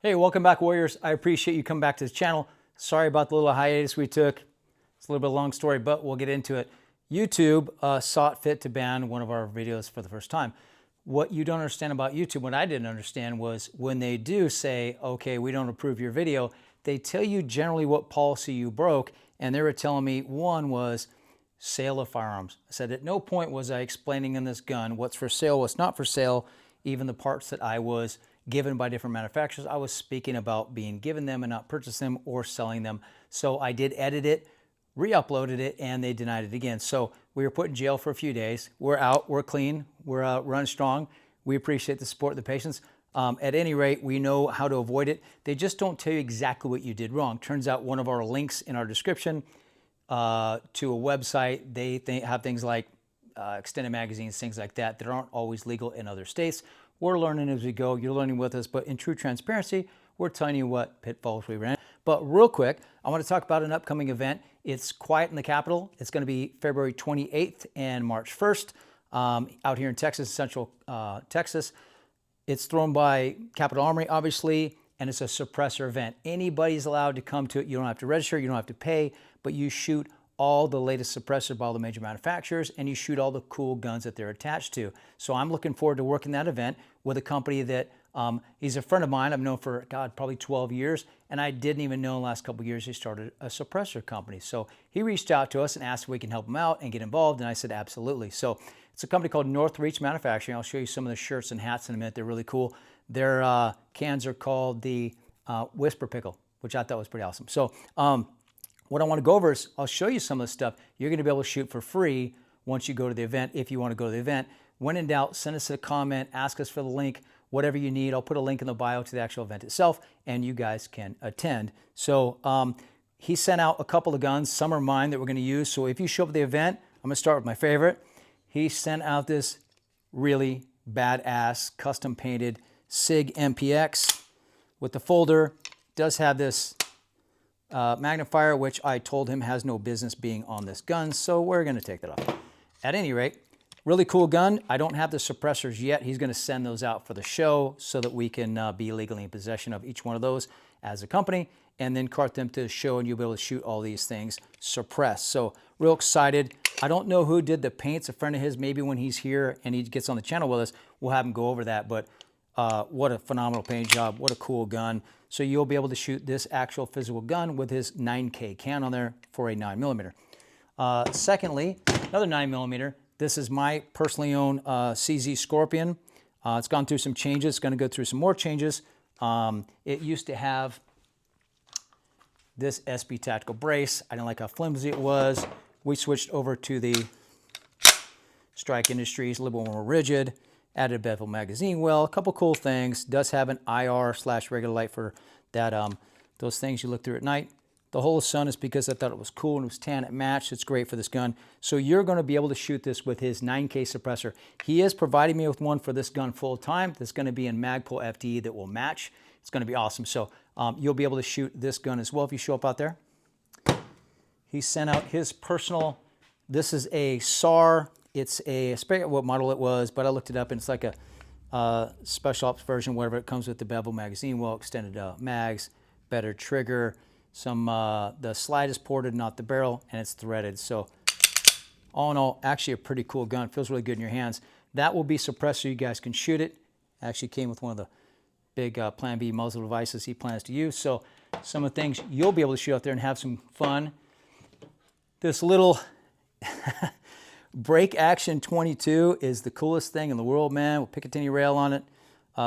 Hey, welcome back, Warriors. I appreciate you coming back to the channel. Sorry about the little hiatus we took. It's a little bit of a long story, but we'll get into it. YouTube saw it fit to ban one of our videos for the first time. What you don't understand about YouTube, what I didn't understand, was when they do say, okay, we don't approve your video, they tell you generally what policy you broke, and they were telling me one was sale of firearms. I said at no point was I explaining in this gun what's for sale, what's not for sale, even the parts that I was given by different manufacturers. I was speaking about being given them and not purchasing them or selling them. So I did edit it, re-uploaded it, and they denied it again. So we were put in jail for a few days. We're out, we're clean, we're running strong. We appreciate the support, the patience. At any rate, we know how to avoid it. They just don't tell you exactly what you did wrong. Turns out one of our links in our description to a website, they have things like extended magazines, things like that aren't always legal in other states. We're learning as we go. You're learning with us, but in true transparency, we're telling you what pitfalls we ran. But real quick, I want to talk about an upcoming event. It's quiet in the Capital. It's going to be February 28th and March 1st out here in Texas, Central Texas. It's thrown by Capital Armory, obviously, and it's a suppressor event. Anybody's allowed to come to it. You don't have to register, you don't have to pay, but you shoot all the latest suppressor by all the major manufacturers, and you shoot all the cool guns that they're attached to. So I'm looking forward to working that event with a company that he's a friend of mine. I've known for, God, probably 12 years, and I didn't even know in the last couple of years he started a suppressor company. So he reached out to us and asked if we can help him out and get involved, and I said absolutely. So it's a company called Northreach Manufacturing. I'll show you some of the shirts and hats in a minute. They're really cool. Their cans are called the Whisper Pickle, which I thought was pretty awesome. So what I want to go over is I'll show you some of the stuff you're going to be able to shoot for free once you go to the event, if you want to go to the event. When in doubt, send us a comment, ask us for the link, whatever you need. I'll put a link in the bio to the actual event itself, and you guys can attend. So he sent out a couple of guns. Some are mine that we're going to use. So if you show up at the event, I'm going to start with my favorite. He sent out this really badass custom painted SIG MPX with the folder. It does have this magnifier, which I told him has no business being on this gun, so we're going to take that off. At any rate, really cool gun. I don't have the suppressors yet. He's going to send those out for the show so that we can be legally in possession of each one of those as a company, and then cart them to the show, and you'll be able to shoot all these things suppressed. So real excited. I don't know who did the paints. A friend of his, maybe when he's here and he gets on the channel with us, we'll have him go over that. But what a phenomenal paint job. What a cool gun. So you'll be able to shoot this actual physical gun with his 9K can on there for a 9mm. Secondly, another 9mm. This is my personally owned CZ Scorpion. It's gone through some changes. It's going to go through some more changes. It used to have this SB tactical brace. I didn't like how flimsy it was. We switched over to the Strike Industries, a little bit more rigid. Added a bevel magazine well, a couple cool things. Does have an IR/regular light for that those things you look through at night. The whole sun is because I thought it was cool and it was tan. It matched. It's great for this gun. So you're going to be able to shoot this with his 9K suppressor. He is providing me with one for this gun full time. That's going to be in Magpul FD that will match. It's going to be awesome. So you'll be able to shoot this gun as well if you show up out there. He sent out his personal. This is a SAR. It's I forget what model it was, but I looked it up, and it's like a special ops version, whatever. It comes with the bevel magazine well, extended mags, better trigger. The slide is ported, not the barrel, and it's threaded. So all in all, actually a pretty cool gun. Feels really good in your hands. That will be suppressed so you guys can shoot it. Actually came with one of the big Plan B muzzle devices he plans to use. So some of the things you'll be able to shoot out there and have some fun. This little Break Action 22 is the coolest thing in the world, man, with Picatinny rail on it.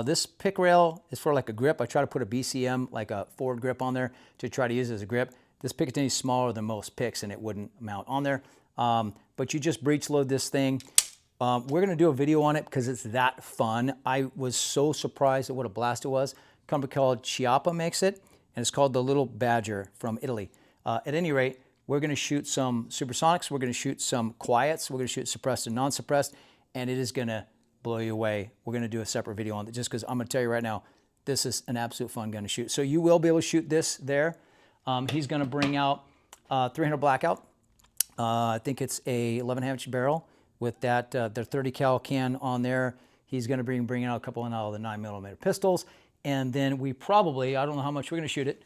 This pick rail is for like a grip. I try to put a BCM, like a forward grip on there to try to use it as a grip. This Picatinny is smaller than most picks and it wouldn't mount on there. But you just breech load this thing. We're going to do a video on it because it's that fun. I was so surprised at what a blast it was. A company called Chiappa makes it, and it's called the Little Badger from Italy. At any rate, we're going to shoot some supersonics. We're going to shoot some quiets. We're going to shoot suppressed and non-suppressed, and it is going to blow you away. We're going to do a separate video on it just because I'm going to tell you right now, this is an absolute fun gun to shoot. So you will be able to shoot this there. He's going to bring out 300 Blackout. I think it's a 11.5-inch barrel with that their 30 cal can on there. He's going to bring out a couple of the 9mm pistols, And then we probably, I don't know how much we're going to shoot it,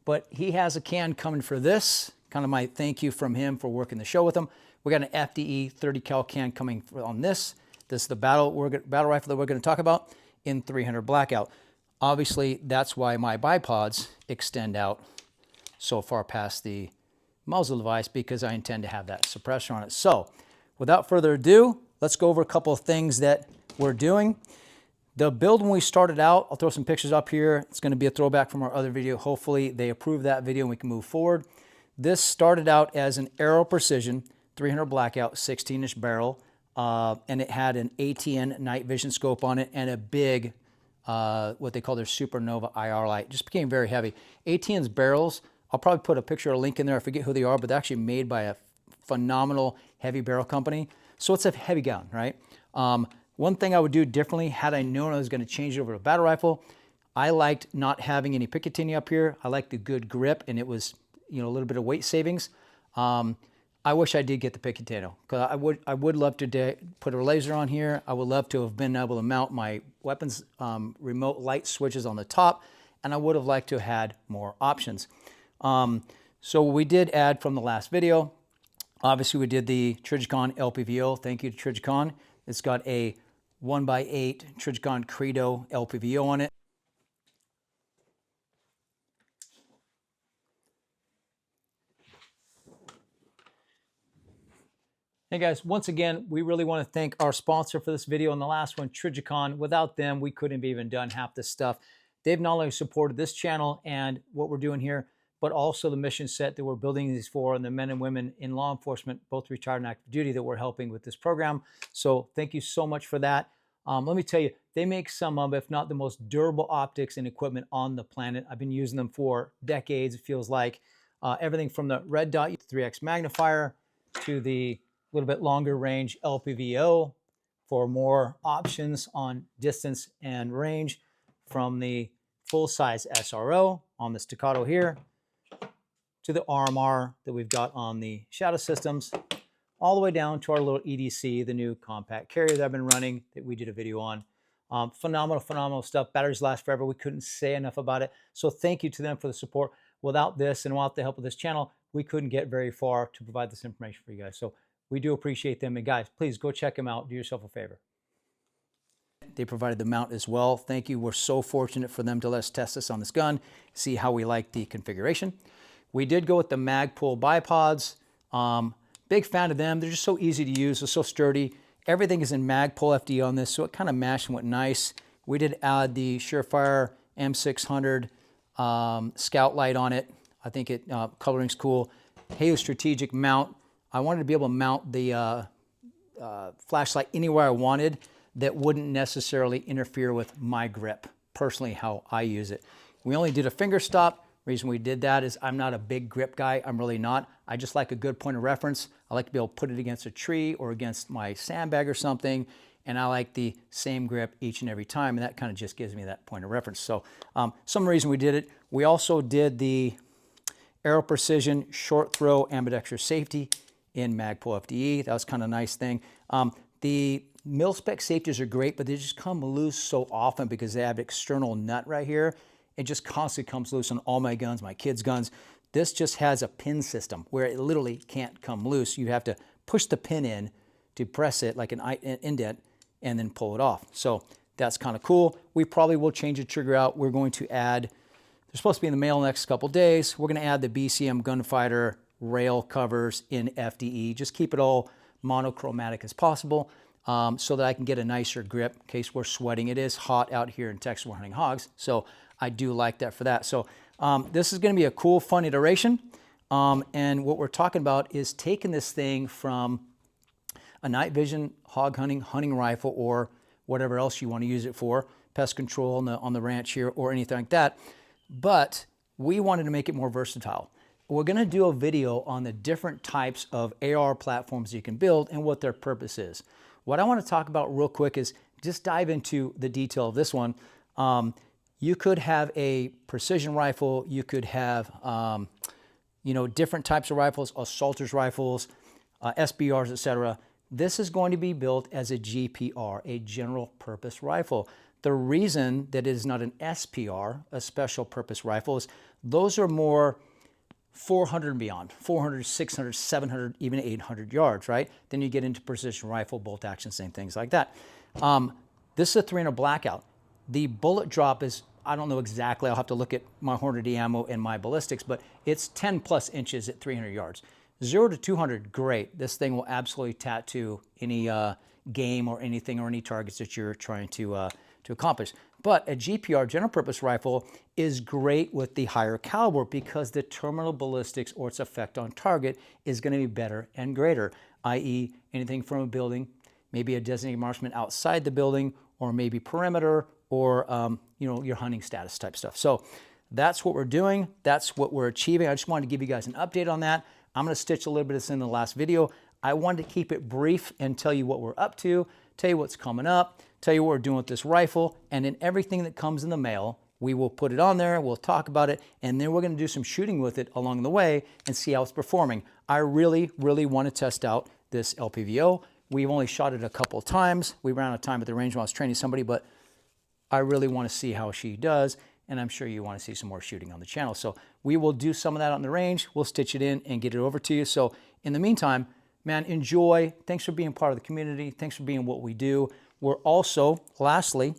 but he has a can coming for this. Kind of my thank you from him for working the show with him. We got an FDE 30 cal can coming on this. This is the battle rifle that we're going to talk about in 300 Blackout. Obviously, that's why my bipods extend out so far past the muzzle device, because I intend to have that suppressor on it. So without further ado, let's go over a couple of things that we're doing. The build when we started out, I'll throw some pictures up here. It's going to be a throwback from our other video. Hopefully they approve that video and we can move forward. This started out as an aeroprecision 300 Blackout 16-inch barrel, and it had an ATN night vision scope on it and a big, what they call their supernova IR light. Just became very heavy. ATN's barrels, I'll probably put a picture or a link in there. I forget who they are, but they're actually made by a phenomenal heavy barrel company. So it's a heavy gun, right? One thing I would do differently had I known I was going to change it over to a battle rifle, I liked not having any Picatinny up here. I liked the good grip, and it was, you know, a little bit of weight savings. I wish I did get the Picatinny, because I would love to put a laser on here. I would love to have been able to mount my weapons remote light switches on the top, and I would have liked to have had more options. So we did add from the last video. Obviously, we did the Trijicon LPVO. Thank you to Trijicon. It's got a 1x8 Trijicon Credo LPVO on it. Hey guys, once again, we really want to thank our sponsor for this video and the last one, Trijicon. Without them, we couldn't have even done half this stuff. They've not only supported this channel and what we're doing here, but also the mission set that we're building these for, and the men and women in law enforcement, both retired and active duty, that we're helping with this program. So thank you so much for that. Let me tell you, they make some of, if not the most durable optics and equipment on the planet. I've been using them for decades, it feels like. Everything from the red dot 3x magnifier to the little bit longer range LPVO for more options on distance and range, from the full size SRO on the Staccato here to the RMR that we've got on the Shadow Systems, all the way down to our little EDC, the new compact carrier that I've been running that we did a video on. Phenomenal stuff. Batteries last forever. We couldn't say enough about it. So thank you to them for the support. Without this and without the help of this channel, we couldn't get very far to provide this information for you guys. So we do appreciate them. And guys, please go check them out. Do yourself a favor. They provided the mount as well. Thank you. We're so fortunate for them to let us test this on this gun, see how we like the configuration. We did go with the Magpul bipods. Big fan of them. They're just so easy to use. They're so sturdy. Everything is in Magpul FD on this, so it kind of mashed and went nice. We did add the Surefire M600 scout light on it. I think it coloring's cool. Halo strategic mount. I wanted to be able to mount the flashlight anywhere I wanted that wouldn't necessarily interfere with my grip, personally how I use it. We only did a finger stop. Reason we did that is I'm not a big grip guy. I'm really not. I just like a good point of reference. I like to be able to put it against a tree or against my sandbag or something, and I like the same grip each and every time, and that kind of just gives me that point of reference. So some reason we did it. We also did the aeroprecision short throw ambidextrous safety in Magpul FDE. That was kind of a nice thing. The mil-spec safeties are great, but they just come loose so often because they have external nut right here. It just constantly comes loose on all my guns, my kids' guns. This just has a pin system where it literally can't come loose. You have to push the pin in to press it like an indent and then pull it off. So that's kind of cool. We probably will change the trigger out. We're going to add, they're supposed to be in the mail next couple days. We're going to add the BCM Gunfighter rail covers in FDE. Just keep it all monochromatic as possible so that I can get a nicer grip in case we're sweating. It is hot out here in Texas. We're hunting hogs. So I do like that for that. So this is going to be a cool, fun iteration. And what we're talking about is taking this thing from a night vision hog hunting rifle, or whatever else you want to use it for, pest control on the ranch here or anything like that. But we wanted to make it more versatile. We're going to do a video on the different types of AR platforms you can build and what their purpose is. What I want to talk about real quick is just dive into the detail of this one. You could have a precision rifle. You could have, different types of rifles, assaulters rifles, SBRs, etc. This is going to be built as a GPR, a general purpose rifle. The reason that it is not an SPR, a special purpose rifle, is those are more 400 and beyond, 400, 600, 700, even 800 yards, right? Then you get into precision rifle, bolt action, same things like that. This is a 300 Blackout. The bullet drop is, I don't know exactly, I'll have to look at my Hornady ammo and my ballistics, but it's 10 plus inches at 300 yards. 0 to 200, great. This thing will absolutely tattoo any game or anything or any targets that you're trying to accomplish. But a GPR, general purpose rifle, is great with the higher caliber because the terminal ballistics or its effect on target is going to be better and greater, i.e. anything from a building, maybe a designated marksman outside the building, or maybe perimeter, or you know, your hunting status type stuff. So that's what we're doing. That's what we're achieving. I just wanted to give you guys an update on that. I'm going to stitch a little bit of this in the last video. I wanted to keep it brief and tell you what we're up to, tell you what's coming up, tell you what we're doing with this rifle, and then everything that comes in the mail, we will put it on there, we'll talk about it, and then we're going to do some shooting with it along the way and see how it's performing. I really, really want to test out this LPVO. We've only shot it a couple of times. We ran out of time at the range when I was training somebody, but I really want to see how she does, and I'm sure you want to see some more shooting on the channel. So we will do some of that on the range. We'll stitch it in and get it over to you. So in the meantime, man, enjoy. Thanks for being part of the community. Thanks for being what we do. We're also, lastly,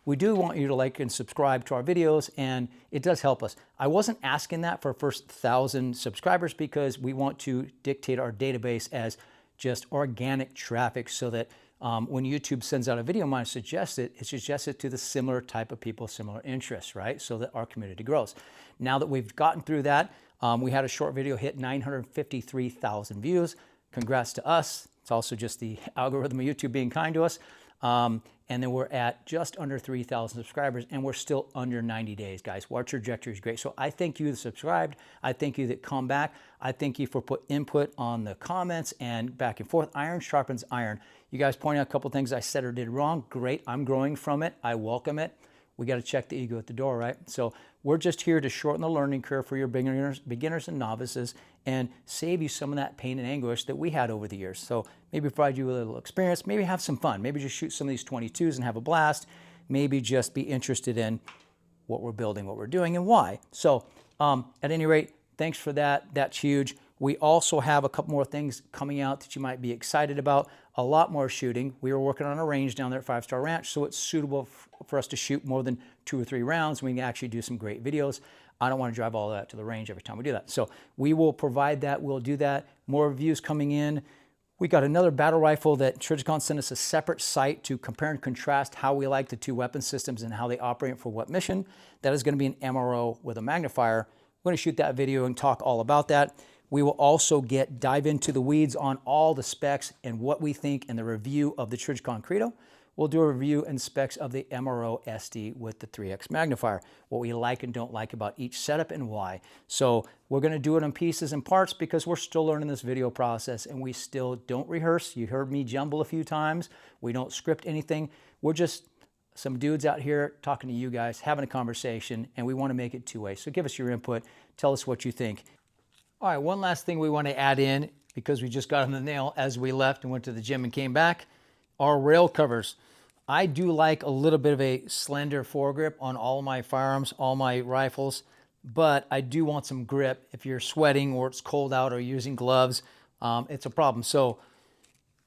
we do want you to like and subscribe to our videos, and it does help us. I wasn't asking that for first 1,000 subscribers because we want to dictate our database as just organic traffic so that when YouTube sends out a video, might suggest it suggests it to the similar type of people, similar interests, right? So that our community grows. Now that we've gotten through that, we had a short video hit 953,000 views. Congrats to us. It's also just the algorithm of YouTube being kind to us. And then we're at just under 3,000 subscribers, and we're still under 90 days, guys. Well, our trajectory is great. So I thank you that subscribed. I thank you that come back. I thank you for input on the comments and back and forth. Iron sharpens iron. You guys pointing out a couple things I said or did wrong. Great. I'm growing from it. I welcome it. We got to check the ego at the door, right? So we're just here to shorten the learning curve for your beginners and novices and save you some of that pain and anguish that we had over the years. So maybe provide you with a little experience, maybe have some fun, maybe just shoot some of these 22s and have a blast, maybe just be interested in what we're building, what we're doing, and why. So at any rate, thanks for that. That's huge. We also have a couple more things coming out that you might be excited about. A lot more shooting. We were working on a range down there at 5 Star Ranch, so it's suitable for us to shoot more than 2 or 3 rounds. We can actually do some great videos. I don't want to drive all that to the range every time we do that. So we will provide that. We'll do that. More reviews coming in. We got another battle rifle that Trijicon sent us a separate site to compare and contrast how we like the 2 weapon systems and how they operate for what mission. That is going to be an MRO with a magnifier. We're going to shoot that video and talk all about that. We will also dive into the weeds on all the specs and what we think in the review of the Trijicon Credo. We'll do a review and specs of the MRO SD with the 3X magnifier, what we like and don't like about each setup and why. So we're going to do it in pieces and parts because we're still learning this video process and we still don't rehearse. You heard me jumble a few times. We don't script anything. We're just some dudes out here talking to you guys, having a conversation, and we want to make it two-way. So give us your input. Tell us what you think. All right, one last thing we want to add in because we just got on the nail as we left and went to the gym and came back, are rail covers. I do like a little bit of a slender foregrip on all my firearms, all my rifles, but I do want some grip. If you're sweating or it's cold out or using gloves, it's a problem. So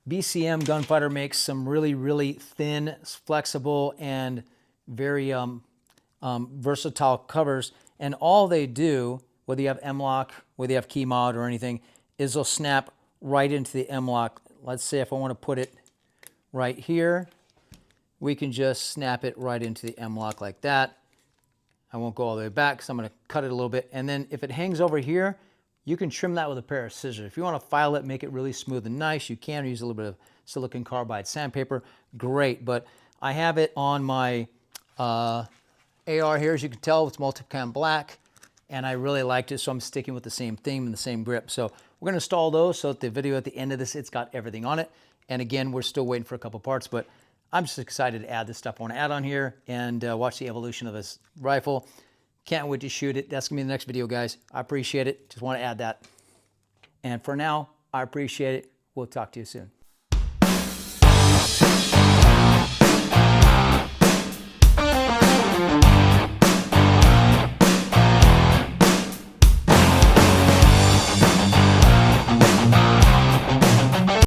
BCM Gunfighter makes some really, really thin, flexible, and very versatile covers, and all they do, whether you have M-Lock, whether you have key mod or anything, is they'll snap right into the M-Lock. Let's say if I want to put it right here, we can just snap it right into the M-Lock like that. I won't go all the way back because I'm going to cut it a little bit. And then if it hangs over here, you can trim that with a pair of scissors. If you want to file it, make it really smooth and nice, you can use a little bit of silicon carbide sandpaper. Great, but I have it on my AR here, as you can tell, it's multicam black. And I really liked it, so I'm sticking with the same theme and the same grip. So we're going to install those so that the video at the end of this, it's got everything on it. And again, we're still waiting for a couple parts, but I'm just excited to add this stuff I want to add on here and watch the evolution of this rifle. Can't wait to shoot it. That's going to be the next video, guys. I appreciate it. Just want to add that. And for now, I appreciate it. We'll talk to you soon.